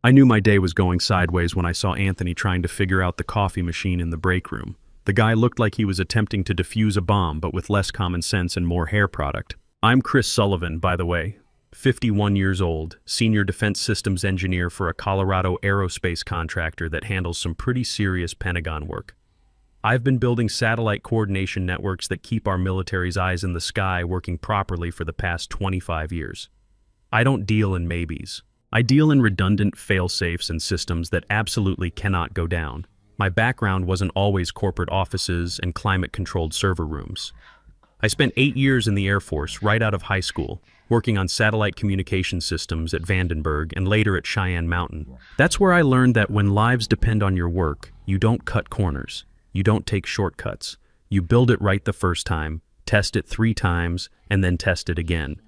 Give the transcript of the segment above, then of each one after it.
I knew my day was going sideways when I saw Anthony trying to figure out the coffee machine in the break room. The guy looked like he was attempting to defuse a bomb, but with less common sense and more hair product. I'm Chris Sullivan, by the way, 51 years old, senior defense systems engineer for a Colorado aerospace contractor that handles some pretty serious Pentagon work. I've been building satellite coordination networks that keep our military's eyes in the sky working properly for the past 25 years. I don't deal in maybes. I deal in redundant fail-safes and systems that absolutely cannot go down. My background wasn't always corporate offices and climate-controlled server rooms. I spent 8 years in the Air Force right out of high school, working on satellite communication systems at Vandenberg and later at Cheyenne Mountain. That's where I learned that when lives depend on your work, you don't cut corners. You don't take shortcuts. You build it right the first time, test it 3 times, and then test it again.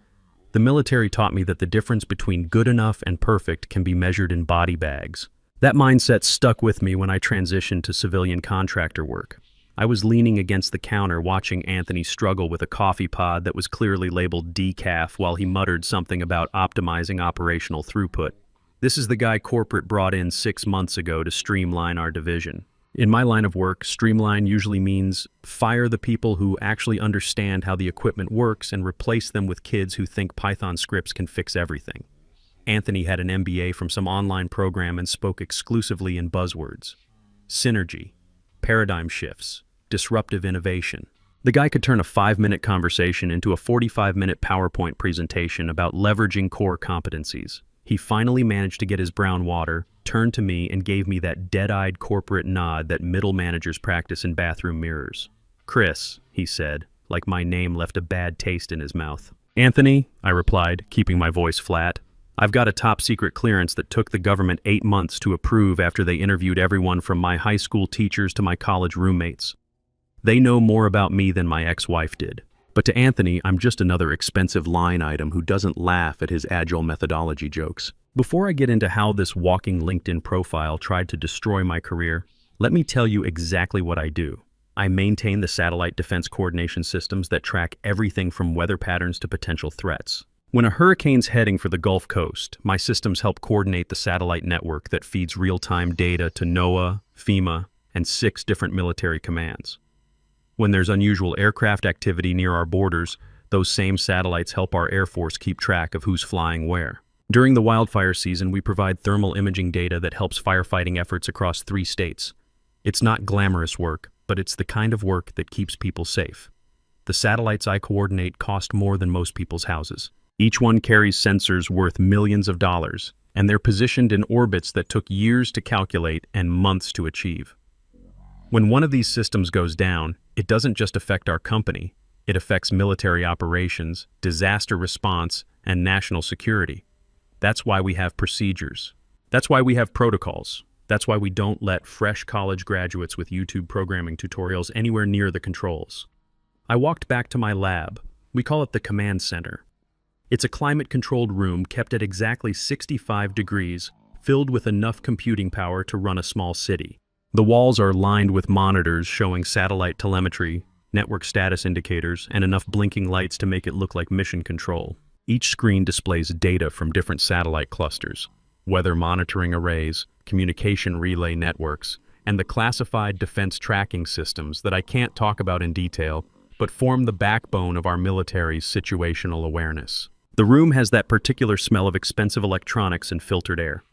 The military taught me that the difference between good enough and perfect can be measured in body bags. That mindset stuck with me when I transitioned to civilian contractor work. I was leaning against the counter watching Anthony struggle with a coffee pod that was clearly labeled decaf while he muttered something about optimizing operational throughput. This is the guy corporate brought in 6 months ago to streamline our division. In my line of work, streamline usually means fire the people who actually understand how the equipment works and replace them with kids who think Python scripts can fix everything. Anthony had an MBA from some online program and spoke exclusively in buzzwords. Synergy, paradigm shifts, disruptive innovation. The guy could turn a 5-minute conversation into a 45-minute PowerPoint presentation about leveraging core competencies. He finally managed to get his brown water, turned to me, and gave me that dead-eyed corporate nod that middle managers practice in bathroom mirrors. "Chris," he said, like my name left a bad taste in his mouth. "Anthony," I replied, keeping my voice flat. "I've got a top-secret clearance that took the government 8 months to approve after they interviewed everyone from my high school teachers to my college roommates. They know more about me than my ex-wife did. But to Anthony, I'm just another expensive line item who doesn't laugh at his agile methodology jokes." Before I get into how this walking LinkedIn profile tried to destroy my career, let me tell you exactly what I do. I maintain the satellite defense coordination systems that track everything from weather patterns to potential threats. When a hurricane's heading for the Gulf Coast, my systems help coordinate the satellite network that feeds real-time data to NOAA, FEMA, and 6 different military commands. When there's unusual aircraft activity near our borders, those same satellites help our Air Force keep track of who's flying where. During the wildfire season, we provide thermal imaging data that helps firefighting efforts across 3 states. It's not glamorous work, but it's the kind of work that keeps people safe. The satellites I coordinate cost more than most people's houses. Each one carries sensors worth millions of dollars, and they're positioned in orbits that took years to calculate and months to achieve. When one of these systems goes down, it doesn't just affect our company. It affects military operations, disaster response, and national security. That's why we have procedures. That's why we have protocols. That's why we don't let fresh college graduates with YouTube programming tutorials anywhere near the controls. I walked back to my lab. We call it the command center. It's a climate-controlled room kept at exactly 65 degrees, filled with enough computing power to run a small city. The walls are lined with monitors showing satellite telemetry, network status indicators, and enough blinking lights to make it look like mission control. Each screen displays data from different satellite clusters, weather monitoring arrays, communication relay networks, and the classified defense tracking systems that I can't talk about in detail, but form the backbone of our military's situational awareness. The room has that particular smell of expensive electronics and filtered air.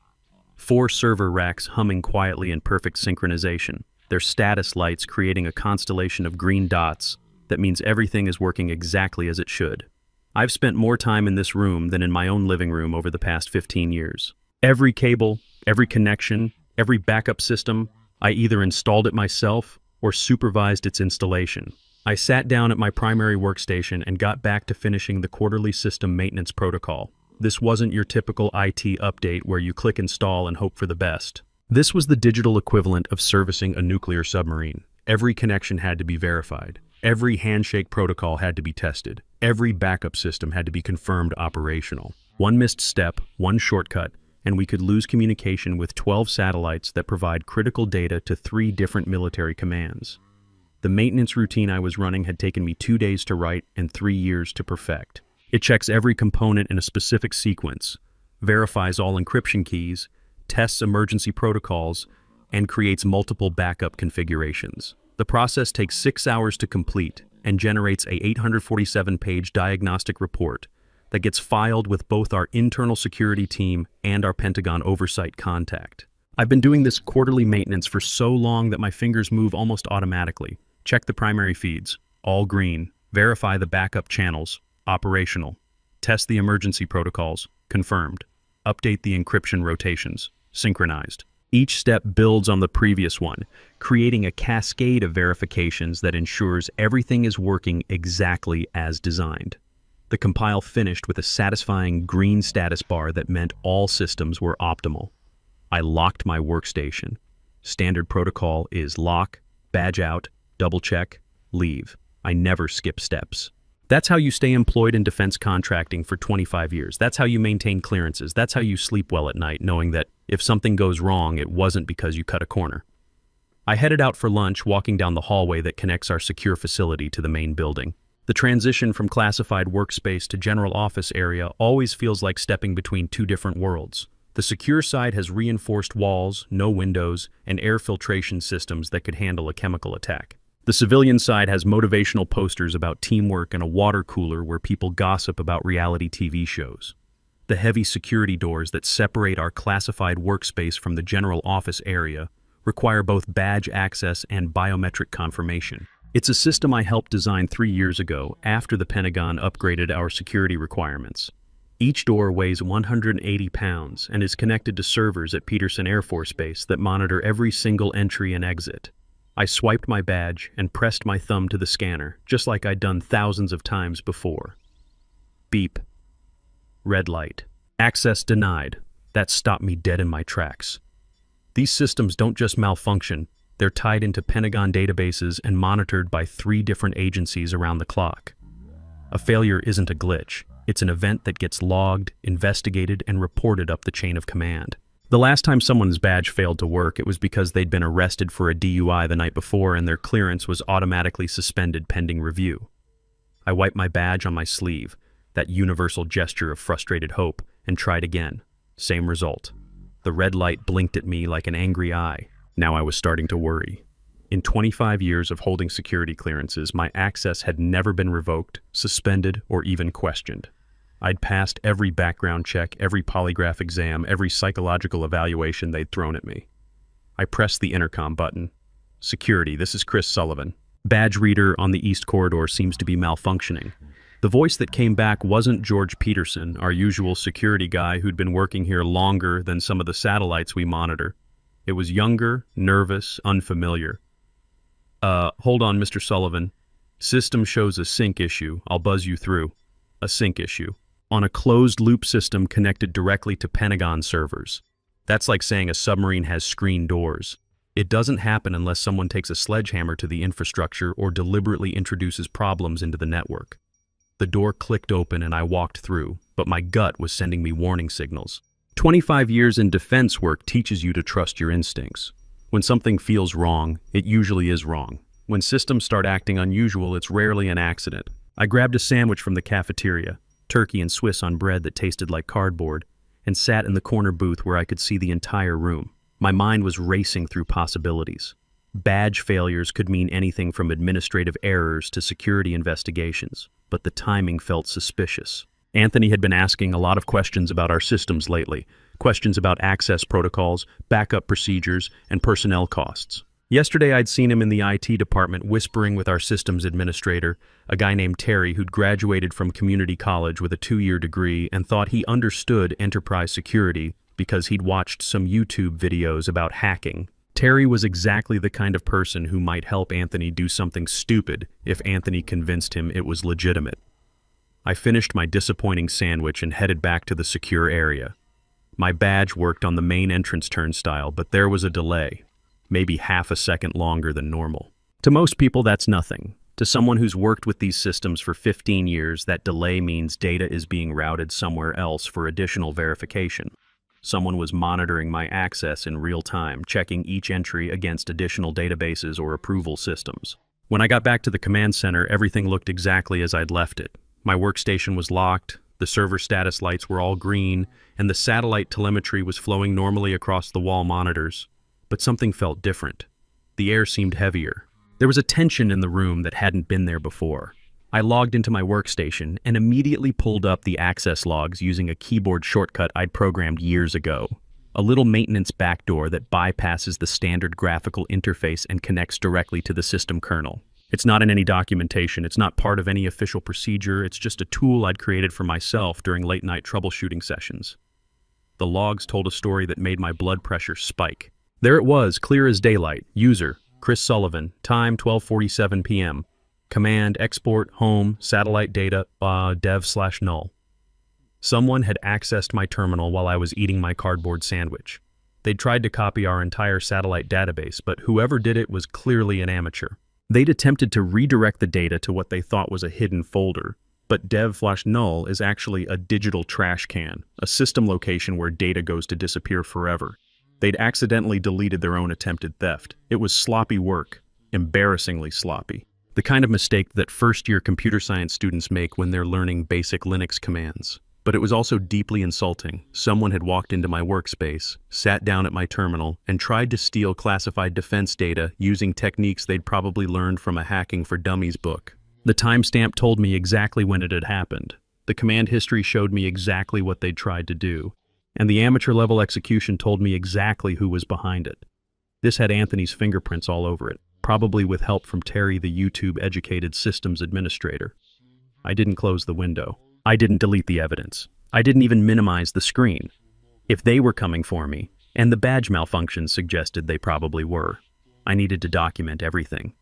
4 server racks humming quietly in perfect synchronization, their status lights creating a constellation of green dots that means everything is working exactly as it should. I've spent more time in this room than in my own living room over the past 15 years. Every cable, every connection, every backup system, I either installed it myself or supervised its installation. I sat down at my primary workstation and got back to finishing the quarterly system maintenance protocol. This wasn't your typical IT update where you click install and hope for the best. This was the digital equivalent of servicing a nuclear submarine. Every connection had to be verified. Every handshake protocol had to be tested. Every backup system had to be confirmed operational. One missed step, one shortcut, and we could lose communication with 12 satellites that provide critical data to 3 different military commands. The maintenance routine I was running had taken me 2 days to write and 3 years to perfect. It checks every component in a specific sequence, verifies all encryption keys, tests emergency protocols, and creates multiple backup configurations. The process takes 6 hours to complete and generates a 847-page diagnostic report that gets filed with both our internal security team and our Pentagon oversight contact. I've been doing this quarterly maintenance for so long that my fingers move almost automatically. Check the primary feeds, all green. Verify the backup channels, operational. Test the emergency protocols, confirmed. Update the encryption rotations, synchronized. Each step builds on the previous one, creating a cascade of verifications that ensures everything is working exactly as designed. The compile finished with a satisfying green status bar that meant all systems were optimal. I locked my workstation. Standard protocol is lock, badge out, double check, leave. I never skip steps. That's how you stay employed in defense contracting for 25 years. That's how you maintain clearances. That's how you sleep well at night, knowing that if something goes wrong, it wasn't because you cut a corner. I headed out for lunch, walking down the hallway that connects our secure facility to the main building. The transition from classified workspace to general office area always feels like stepping between two different worlds. The secure side has reinforced walls, no windows, and air filtration systems that could handle a chemical attack. The civilian side has motivational posters about teamwork and a water cooler where people gossip about reality TV shows. The heavy security doors that separate our classified workspace from the general office area require both badge access and biometric confirmation. It's a system I helped design 3 years ago after the Pentagon upgraded our security requirements. Each door weighs 180 pounds and is connected to servers at Peterson Air Force Base that monitor every single entry and exit. I swiped my badge and pressed my thumb to the scanner, just like I'd done thousands of times before. Beep. Red light. Access denied. That stopped me dead in my tracks. These systems don't just malfunction, they're tied into Pentagon databases and monitored by 3 different agencies around the clock. A failure isn't a glitch. It's an event that gets logged, investigated, and reported up the chain of command. The last time someone's badge failed to work, it was because they'd been arrested for a DUI the night before and their clearance was automatically suspended pending review. I wiped my badge on my sleeve, that universal gesture of frustrated hope, and tried again. Same result. The red light blinked at me like an angry eye. Now I was starting to worry. In 25 years of holding security clearances, my access had never been revoked, suspended, or even questioned. I'd passed every background check, every polygraph exam, every psychological evaluation they'd thrown at me. I pressed the intercom button. Security, this is Chris Sullivan. Badge reader on the East Corridor seems to be malfunctioning. The voice that came back wasn't George Peterson, our usual security guy who'd been working here longer than some of the satellites we monitor. It was younger, nervous, unfamiliar. Hold on, Mr. Sullivan. System shows a sync issue. I'll buzz you through. A sync issue. On a closed-loop system connected directly to Pentagon servers. That's like saying a submarine has screen doors. It doesn't happen unless someone takes a sledgehammer to the infrastructure or deliberately introduces problems into the network. The door clicked open and I walked through, but my gut was sending me warning signals. 25 years in defense work teaches you to trust your instincts. When something feels wrong, it usually is wrong. When systems start acting unusual, it's rarely an accident. I grabbed a sandwich from the cafeteria, turkey and Swiss on bread that tasted like cardboard, and sat in the corner booth where I could see the entire room. My mind was racing through possibilities. Badge failures could mean anything from administrative errors to security investigations, but the timing felt suspicious. Anthony had been asking a lot of questions about our systems lately, questions about access protocols, backup procedures, and personnel costs. Yesterday I'd seen him in the IT department whispering with our systems administrator, a guy named Terry who'd graduated from community college with a 2-year degree and thought he understood enterprise security because he'd watched some YouTube videos about hacking. Terry was exactly the kind of person who might help Anthony do something stupid if Anthony convinced him it was legitimate. I finished my disappointing sandwich and headed back to the secure area. My badge worked on the main entrance turnstile, but there was a delay, maybe half a second longer than normal. To most people, that's nothing. To someone who's worked with these systems for 15 years, that delay means data is being routed somewhere else for additional verification. Someone was monitoring my access in real time, checking each entry against additional databases or approval systems. When I got back to the command center, everything looked exactly as I'd left it. My workstation was locked, the server status lights were all green, and the satellite telemetry was flowing normally across the wall monitors. But something felt different. The air seemed heavier. There was a tension in the room that hadn't been there before. I logged into my workstation and immediately pulled up the access logs using a keyboard shortcut I'd programmed years ago. A little maintenance backdoor that bypasses the standard graphical interface and connects directly to the system kernel. It's not in any documentation, it's not part of any official procedure, it's just a tool I'd created for myself during late-night troubleshooting sessions. The logs told a story that made my blood pressure spike. There it was, clear as daylight. User, Chris Sullivan, time 12:47 p.m. Command, export, home, satellite data, dev/null. Someone had accessed my terminal while I was eating my cardboard sandwich. They'd tried to copy our entire satellite database, but whoever did it was clearly an amateur. They'd attempted to redirect the data to what they thought was a hidden folder, but dev/null is actually a digital trash can, a system location where data goes to disappear forever. They'd accidentally deleted their own attempted theft. It was sloppy work, embarrassingly sloppy. The kind of mistake that first-year computer science students make when they're learning basic Linux commands. But it was also deeply insulting. Someone had walked into my workspace, sat down at my terminal, and tried to steal classified defense data using techniques they'd probably learned from a Hacking for Dummies book. The timestamp told me exactly when it had happened. The command history showed me exactly what they'd tried to do. And the amateur-level execution told me exactly who was behind it. This had Anthony's fingerprints all over it, probably with help from Terry, the YouTube-educated systems administrator. I didn't close the window. I didn't delete the evidence. I didn't even minimize the screen. If they were coming for me, and the badge malfunctions suggested they probably were, I needed to document everything.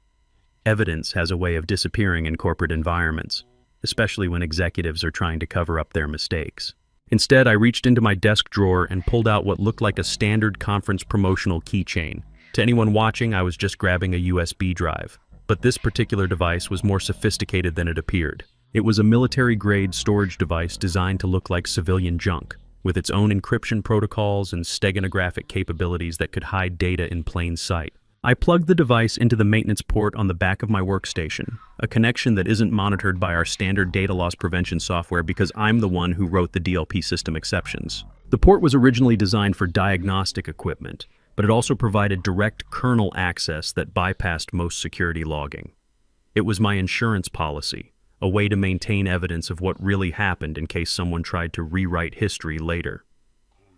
Evidence has a way of disappearing in corporate environments, especially when executives are trying to cover up their mistakes. Instead, I reached into my desk drawer and pulled out what looked like a standard conference promotional keychain. To anyone watching, I was just grabbing a USB drive. But this particular device was more sophisticated than it appeared. It was a military-grade storage device designed to look like civilian junk, with its own encryption protocols and steganographic capabilities that could hide data in plain sight. I plugged the device into the maintenance port on the back of my workstation, a connection that isn't monitored by our standard data loss prevention software because I'm the one who wrote the DLP system exceptions. The port was originally designed for diagnostic equipment, but it also provided direct kernel access that bypassed most security logging. It was my insurance policy, a way to maintain evidence of what really happened in case someone tried to rewrite history later.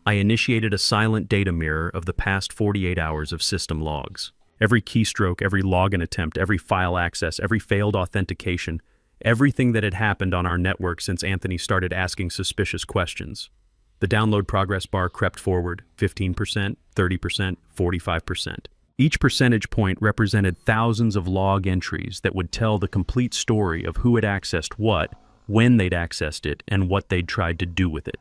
I initiated a silent data mirror of the past 48 hours of system logs. Every keystroke, every login attempt, every file access, every failed authentication, everything that had happened on our network since Anthony started asking suspicious questions. The download progress bar crept forward, 15%, 30%, 45%. Each percentage point represented thousands of log entries that would tell the complete story of who had accessed what, when they'd accessed it, and what they'd tried to do with it.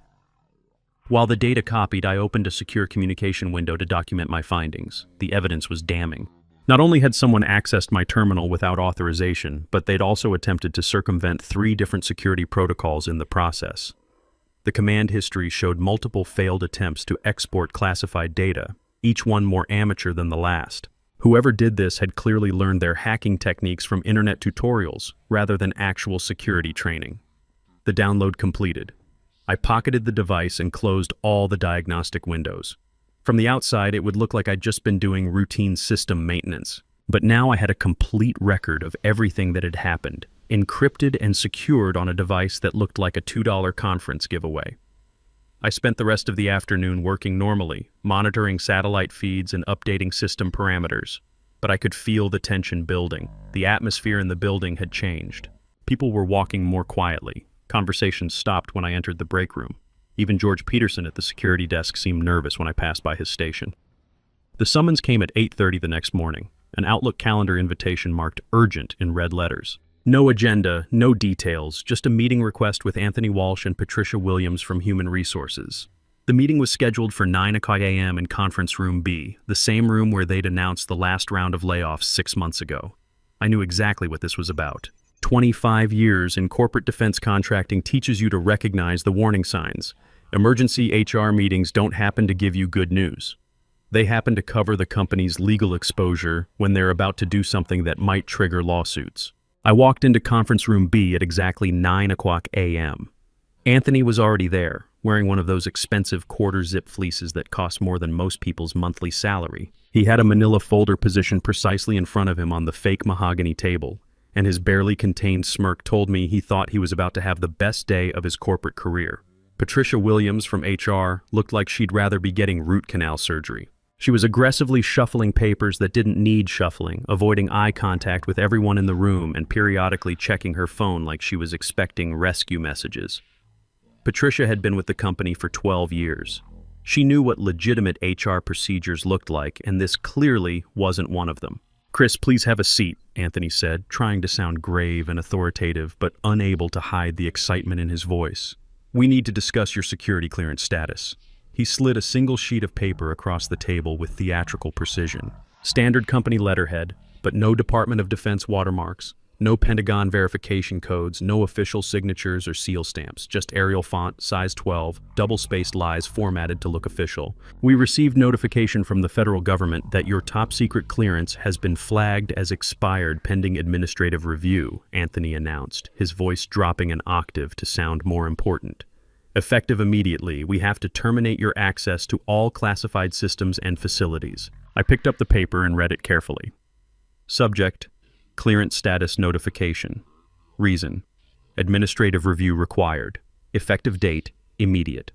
While the data copied, I opened a secure communication window to document my findings. The evidence was damning. Not only had someone accessed my terminal without authorization, but they'd also attempted to circumvent 3 different security protocols in the process. The command history showed multiple failed attempts to export classified data, each one more amateur than the last. Whoever did this had clearly learned their hacking techniques from internet tutorials rather than actual security training. The download completed. I pocketed the device and closed all the diagnostic windows. From the outside, it would look like I'd just been doing routine system maintenance. But now I had a complete record of everything that had happened, encrypted and secured on a device that looked like a $2 conference giveaway. I spent the rest of the afternoon working normally, monitoring satellite feeds and updating system parameters. But I could feel the tension building. The atmosphere in the building had changed. People were walking more quietly. Conversations stopped when I entered the break room. Even George Peterson at the security desk seemed nervous when I passed by his station. The summons came at 8:30 the next morning. An Outlook calendar invitation marked urgent in red letters. No agenda, no details, just a meeting request with Anthony Walsh and Patricia Williams from Human Resources. The meeting was scheduled for 9 a.m. in Conference Room B, the same room where they'd announced the last round of layoffs 6 months ago. I knew exactly what this was about. 25 years in corporate defense contracting teaches you to recognize the warning signs. Emergency HR meetings don't happen to give you good news. They happen to cover the company's legal exposure when they're about to do something that might trigger lawsuits. I walked into Conference Room B at exactly 9 a.m. Anthony was already there, wearing one of those expensive quarter-zip fleeces that cost more than most people's monthly salary. He had a manila folder positioned precisely in front of him on the fake mahogany table, and his barely contained smirk told me he thought he was about to have the best day of his corporate career. Patricia Williams from HR looked like she'd rather be getting root canal surgery. She was aggressively shuffling papers that didn't need shuffling, avoiding eye contact with everyone in the room and periodically checking her phone like she was expecting rescue messages. Patricia had been with the company for 12 years. She knew what legitimate HR procedures looked like, and this clearly wasn't one of them. "Chris, please have a seat," Anthony said, trying to sound grave and authoritative, but unable to hide the excitement in his voice. "We need to discuss your security clearance status." He slid a single sheet of paper across the table with theatrical precision. Standard company letterhead, but no Department of Defense watermarks, no Pentagon verification codes, no official signatures or seal stamps, just Arial font, size 12, double-spaced lies formatted to look official. "We received notification from the federal government that your top-secret clearance has been flagged as expired pending administrative review," Anthony announced, his voice dropping an octave to sound more important. "Effective immediately, we have to terminate your access to all classified systems and facilities." I picked up the paper and read it carefully. Subject: Clearance status notification. Reason: administrative review required. Effective date: immediate.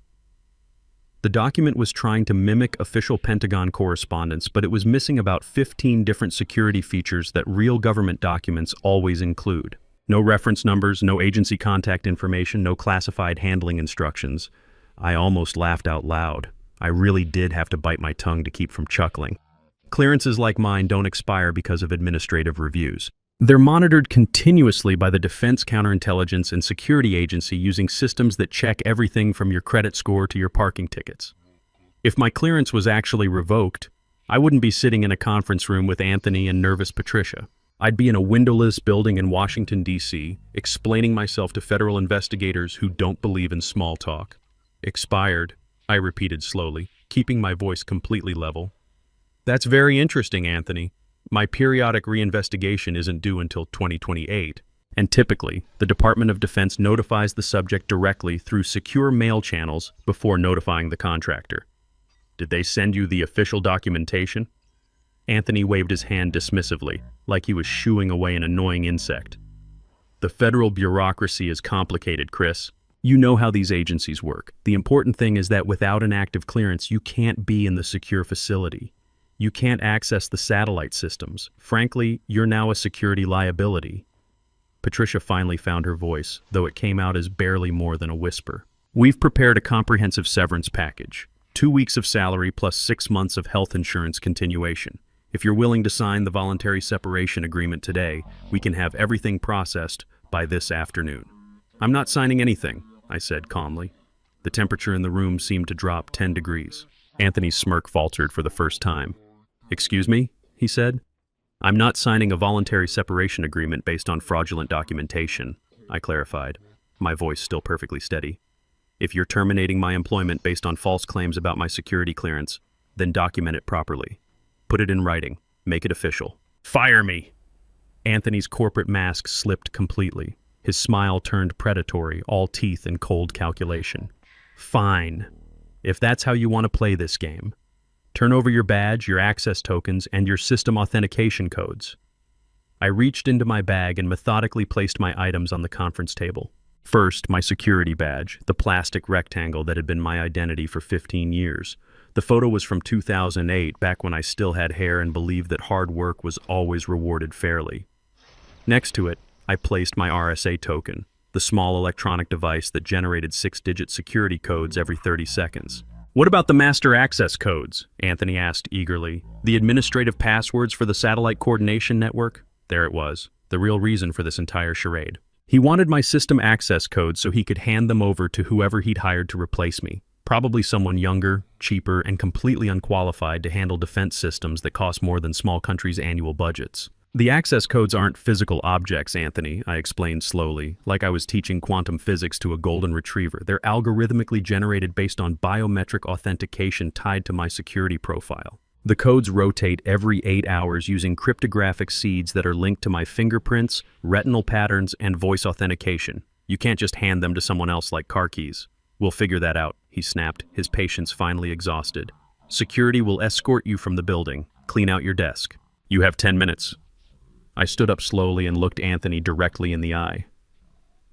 The document was trying to mimic official Pentagon correspondence, but it was missing about 15 different security features that real government documents always include. No reference numbers, no agency contact information, no classified handling instructions. I almost laughed out loud. I really did have to bite my tongue to keep from chuckling. Clearances like mine don't expire because of administrative reviews. They're monitored continuously by the Defense Counterintelligence and Security Agency using systems that check everything from your credit score to your parking tickets. If my clearance was actually revoked, I wouldn't be sitting in a conference room with Anthony and nervous Patricia. I'd be in a windowless building in Washington, D.C., explaining myself to federal investigators who don't believe in small talk. "Expired," I repeated slowly, keeping my voice completely level. "That's very interesting, Anthony. My periodic reinvestigation isn't due until 2028, and typically, the Department of Defense notifies the subject directly through secure mail channels before notifying the contractor. Did they send you the official documentation?" Anthony waved his hand dismissively, like he was shooing away an annoying insect. "The federal bureaucracy is complicated, Chris. You know how these agencies work. The important thing is that without an active clearance, you can't be in the secure facility. You can't access the satellite systems. Frankly, you're now a security liability." Patricia finally found her voice, though it came out as barely more than a whisper. "We've prepared a comprehensive severance package. 2 weeks of salary plus 6 months of health insurance continuation. If you're willing to sign the voluntary separation agreement today, we can have everything processed by this afternoon." "I'm not signing anything," I said calmly. The temperature in the room seemed to drop 10 degrees. Anthony's smirk faltered for the first time. "Excuse me?" he said. "I'm not signing a voluntary separation agreement based on fraudulent documentation," I clarified, my voice still perfectly steady. "If you're terminating my employment based on false claims about my security clearance, then document it properly. Put it in writing. Make it official." "Fire me!" Anthony's corporate mask slipped completely. His smile turned predatory, all teeth and cold calculation. "Fine. If that's how you want to play this game. Turn over your badge, your access tokens, and your system authentication codes." I reached into my bag and methodically placed my items on the conference table. First, my security badge, the plastic rectangle that had been my identity for 15 years. The photo was from 2008, back when I still had hair and believed that hard work was always rewarded fairly. Next to it, I placed my RSA token, the small electronic device that generated 6-digit security codes every 30 seconds. "What about the master access codes?" Anthony asked eagerly. "The administrative passwords for the satellite coordination network?" There it was, the real reason for this entire charade. He wanted my system access codes so he could hand them over to whoever he'd hired to replace me. Probably someone younger, cheaper, and completely unqualified to handle defense systems that cost more than small countries' annual budgets. "The access codes aren't physical objects, Anthony," I explained slowly, like I was teaching quantum physics to a golden retriever. "They're algorithmically generated based on biometric authentication tied to my security profile. The codes rotate every 8 hours using cryptographic seeds that are linked to my fingerprints, retinal patterns, and voice authentication. You can't just hand them to someone else like car keys. We'll figure that out, he snapped, his patience finally exhausted. Security will escort you from the building. Clean out your desk. You have 10 minutes. I stood up slowly and looked Anthony directly in the eye.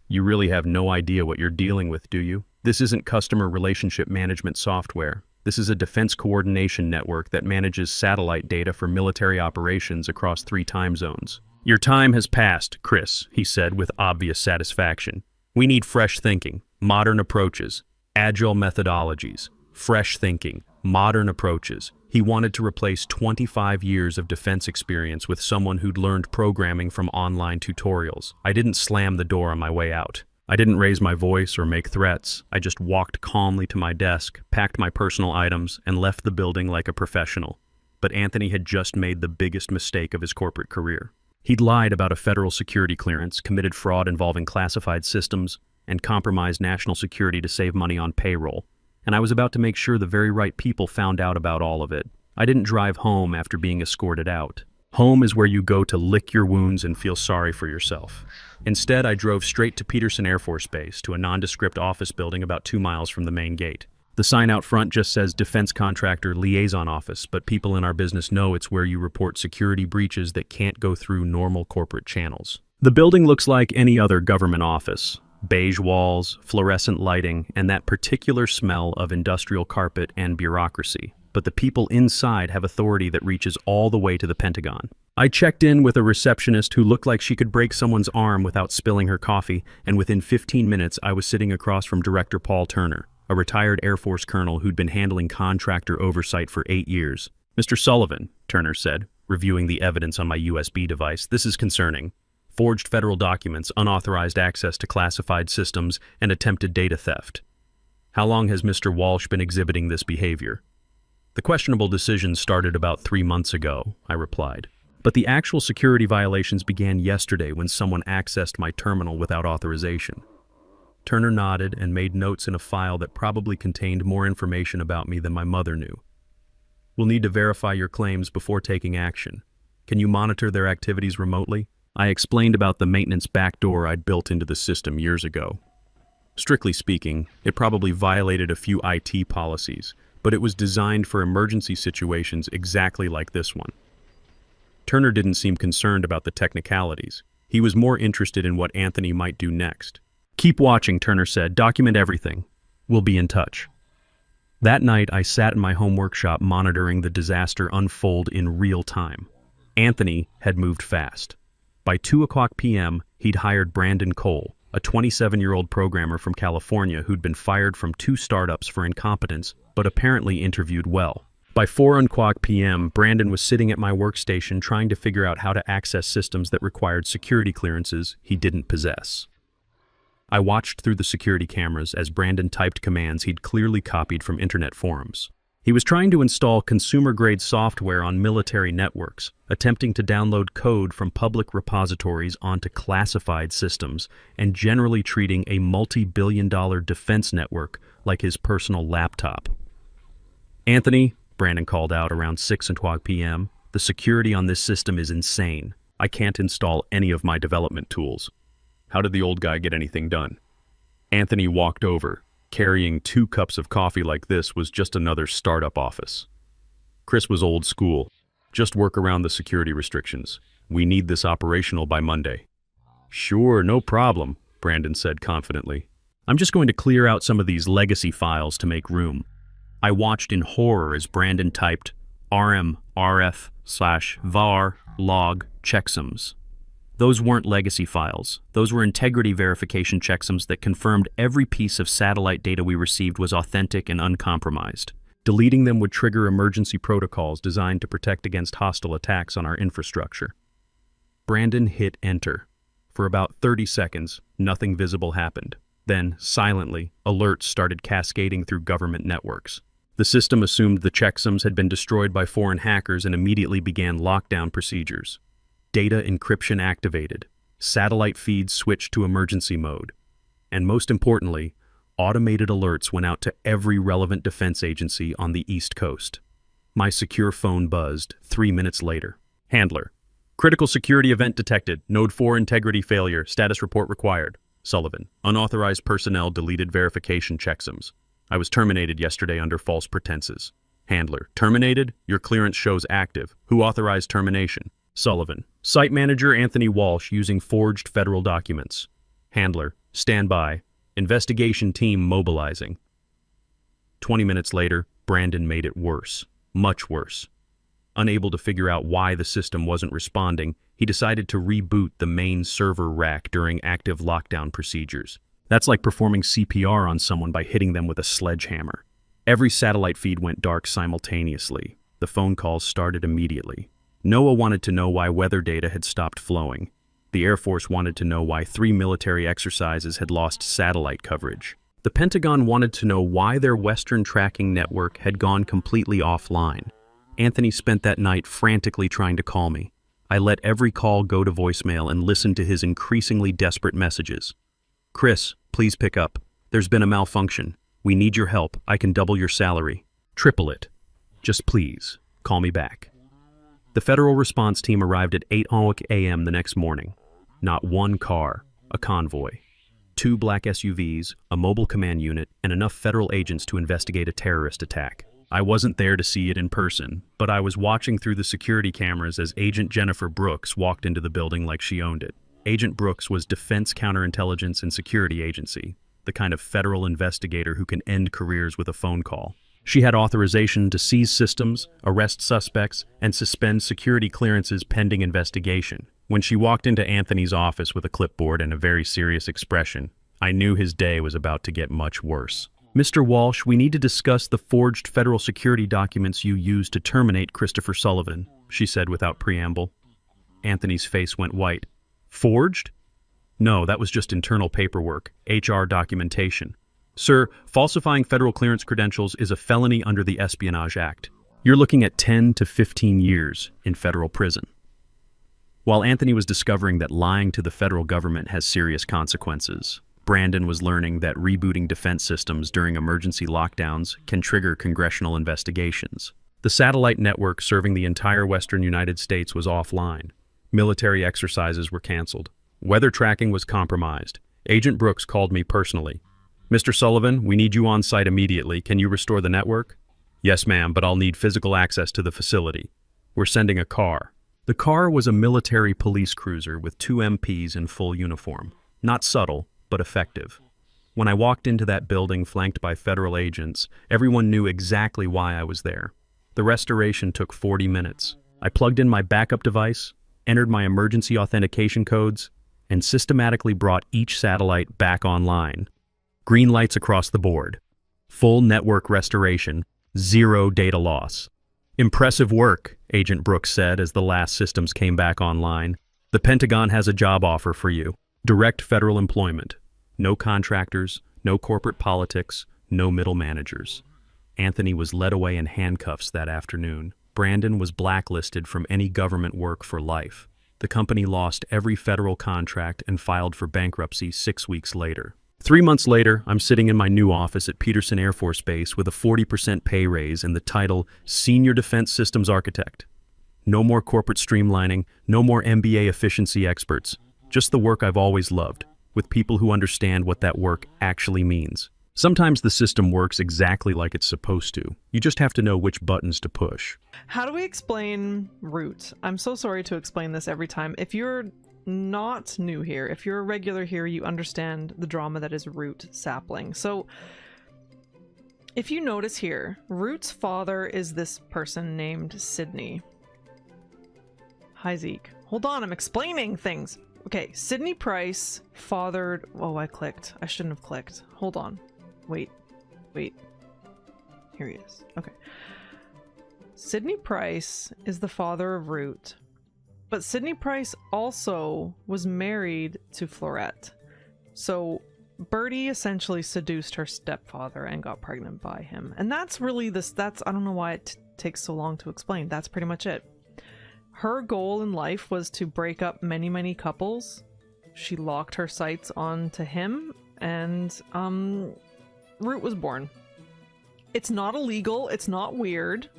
You really have no idea what you're dealing with, do you? This isn't customer relationship management software. This is a defense coordination network that manages satellite data for military operations across 3 time zones. Your time has passed, Chris, he said with obvious satisfaction. We need fresh thinking, modern approaches, agile methodologies. Fresh thinking, modern approaches. He wanted to replace 25 years of defense experience with someone who'd learned programming from online tutorials. I didn't slam the door on my way out. I didn't raise my voice or make threats. I just walked calmly to my desk, packed my personal items, and left the building like a professional. But Anthony had just made the biggest mistake of his corporate career. He'd lied about a federal security clearance, committed fraud involving classified systems, and compromised national security to save money on payroll. And I was about to make sure the very right people found out about all of it. I didn't drive home after being escorted out. Home is where you go to lick your wounds and feel sorry for yourself. Instead, I drove straight to Peterson Air Force Base, to a nondescript office building about 2 miles from the main gate. The sign out front just says Defense Contractor Liaison Office, but people in our business know it's where you report security breaches that can't go through normal corporate channels. The building looks like any other government office. Beige walls, fluorescent lighting, and that particular smell of industrial carpet and bureaucracy. But the people inside have authority that reaches all the way to the Pentagon. I checked in with a receptionist who looked like she could break someone's arm without spilling her coffee, and within 15 minutes I was sitting across from Director Paul Turner, a retired Air Force colonel who'd been handling contractor oversight for 8 years. Mr. Sullivan, Turner said, reviewing the evidence on my USB device, this is concerning. Forged federal documents, unauthorized access to classified systems, and attempted data theft. How long has Mr. Walsh been exhibiting this behavior? The questionable decision started about 3 months ago, I replied. But the actual security violations began yesterday when someone accessed my terminal without authorization. Turner nodded and made notes in a file that probably contained more information about me than my mother knew. We'll need to verify your claims before taking action. Can you monitor their activities remotely? I explained about the maintenance backdoor I'd built into the system years ago. Strictly speaking, it probably violated a few IT policies, but it was designed for emergency situations exactly like this one. Turner didn't seem concerned about the technicalities. He was more interested in what Anthony might do next. Keep watching, Turner said. Document everything. We'll be in touch. That night, I sat in my home workshop monitoring the disaster unfold in real time. Anthony had moved fast. By 2:00 p.m., he'd hired Brandon Cole, a 27-year-old programmer from California who'd been fired from 2 startups for incompetence, but apparently interviewed well. By 4:00 p.m., Brandon was sitting at my workstation trying to figure out how to access systems that required security clearances he didn't possess. I watched through the security cameras as Brandon typed commands he'd clearly copied from internet forums. He was trying to install consumer-grade software on military networks, attempting to download code from public repositories onto classified systems, and generally treating a multi-billion-dollar defense network like his personal laptop. Anthony, Brandon called out around 6:00 p.m., the security on this system is insane. I can't install any of my development tools. How did the old guy get anything done? Anthony walked over. Carrying 2 cups of coffee like this was just another startup office. Chris was old school. Just work around the security restrictions. We need this operational by Monday. Sure, no problem, Brandon said confidently. I'm just going to clear out some of these legacy files to make room. I watched in horror as Brandon typed rm/rf/var log checksums. Those weren't legacy files. Those were integrity verification checksums that confirmed every piece of satellite data we received was authentic and uncompromised. Deleting them would trigger emergency protocols designed to protect against hostile attacks on our infrastructure. Brandon hit enter. For about 30 seconds, nothing visible happened. Then, silently, alerts started cascading through government networks. The system assumed the checksums had been destroyed by foreign hackers and immediately began lockdown procedures. Data encryption activated, satellite feeds switched to emergency mode, and most importantly, automated alerts went out to every relevant defense agency on the East Coast. My secure phone buzzed 3 minutes later. Handler. Critical security event detected. Node 4 integrity failure. Status report required. Sullivan. Unauthorized personnel deleted verification checksums. I was terminated yesterday under false pretenses. Handler. Terminated? Your clearance shows active. Who authorized termination? Sullivan. Site manager Anthony Walsh using forged federal documents. Handler. Stand by. Investigation team mobilizing. 20 minutes later, Brandon made it worse. Much worse. Unable to figure out why the system wasn't responding, he decided to reboot the main server rack during active lockdown procedures. That's like performing CPR on someone by hitting them with a sledgehammer. Every satellite feed went dark simultaneously. The phone calls started immediately. NOAA wanted to know why weather data had stopped flowing. The Air Force wanted to know why 3 military exercises had lost satellite coverage. The Pentagon wanted to know why their Western tracking network had gone completely offline. Anthony spent that night frantically trying to call me. I let every call go to voicemail and listened to his increasingly desperate messages. Chris, please pick up. There's been a malfunction. We need your help. I can double your salary. Triple it. Just please, call me back. The federal response team arrived at 8 a.m. the next morning. Not one car, a convoy. 2 black SUVs, a mobile command unit, and enough federal agents to investigate a terrorist attack. I wasn't there to see it in person, but I was watching through the security cameras as Agent Jennifer Brooks walked into the building like she owned it. Agent Brooks was Defense Counterintelligence and Security Agency, the kind of federal investigator who can end careers with a phone call. She had authorization to seize systems, arrest suspects, and suspend security clearances pending investigation. When she walked into Anthony's office with a clipboard and a very serious expression, I knew his day was about to get much worse. Mr. Walsh, we need to discuss the forged federal security documents you used to terminate Christopher Sullivan, she said without preamble. Anthony's face went white. Forged? No, that was just internal paperwork, HR documentation. Sir, falsifying federal clearance credentials is a felony under the Espionage Act. You're looking at 10 to 15 years in federal prison. While Anthony was discovering that lying to the federal government has serious consequences, Brandon was learning that rebooting defense systems during emergency lockdowns can trigger congressional investigations. The satellite network serving the entire western United States was offline. Military exercises were canceled. Weather tracking was compromised. Agent Brooks called me personally. Mr. Sullivan, we need you on site immediately. Can you restore the network? Yes, ma'am, but I'll need physical access to the facility. We're sending a car. The car was a military police cruiser with 2 MPs in full uniform. Not subtle, but effective. When I walked into that building flanked by federal agents, everyone knew exactly why I was there. The restoration took 40 minutes. I plugged in my backup device, entered my emergency authentication codes, and systematically brought each satellite back online. Green lights across the board. Full network restoration, 0 data loss. Impressive work, Agent Brooks said as the last systems came back online. The Pentagon has a job offer for you. Direct federal employment. No contractors, no corporate politics, no middle managers. Anthony was led away in handcuffs that afternoon. Brandon was blacklisted from any government work for life. The company lost every federal contract and filed for bankruptcy 6 weeks later. 3 months later, I'm sitting in my new office at Peterson Air Force Base with a 40% pay raise and the title Senior Defense Systems Architect. No more corporate streamlining, no more MBA efficiency experts. Just the work I've always loved, with people who understand what that work actually means. Sometimes the system works exactly like it's supposed to. You just have to know which buttons to push. How do we explain root? I'm so sorry to explain this every time. If you're not new here, if you're a regular here, you understand the drama that is root sapling. So if you notice here, Root's father is this person named Sydney. Hi, Zeke. Hold on, I'm explaining things. Okay, Sydney Price fathered... Oh, I clicked. I shouldn't have clicked. Hold on. Wait. Here he is. Okay. Sydney Price is the father of Root. But Sydney Price also was married to Florette. So Birdie essentially seduced her stepfather and got pregnant by him. And that's really this... I don't know why it takes so long to explain. That's pretty much it. Her goal in life was to break up many, many couples. She locked her sights onto him, and Root was born. It's not illegal. It's not weird.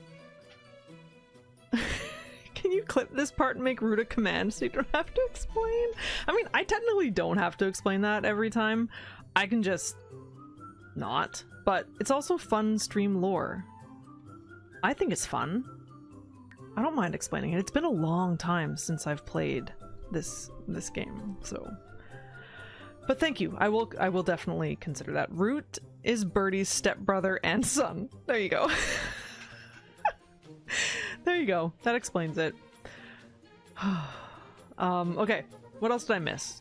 Can you clip this part and make Root a command so you don't have to explain? I mean, I technically don't have to explain that every time. I can just not. But it's also fun stream lore. I think it's fun. I don't mind explaining it. It's been a long time since I've played this game, so. But thank you. I will definitely consider that. Root is Birdie's stepbrother and son. There you go. There you go. That explains it. Okay, what else did I miss?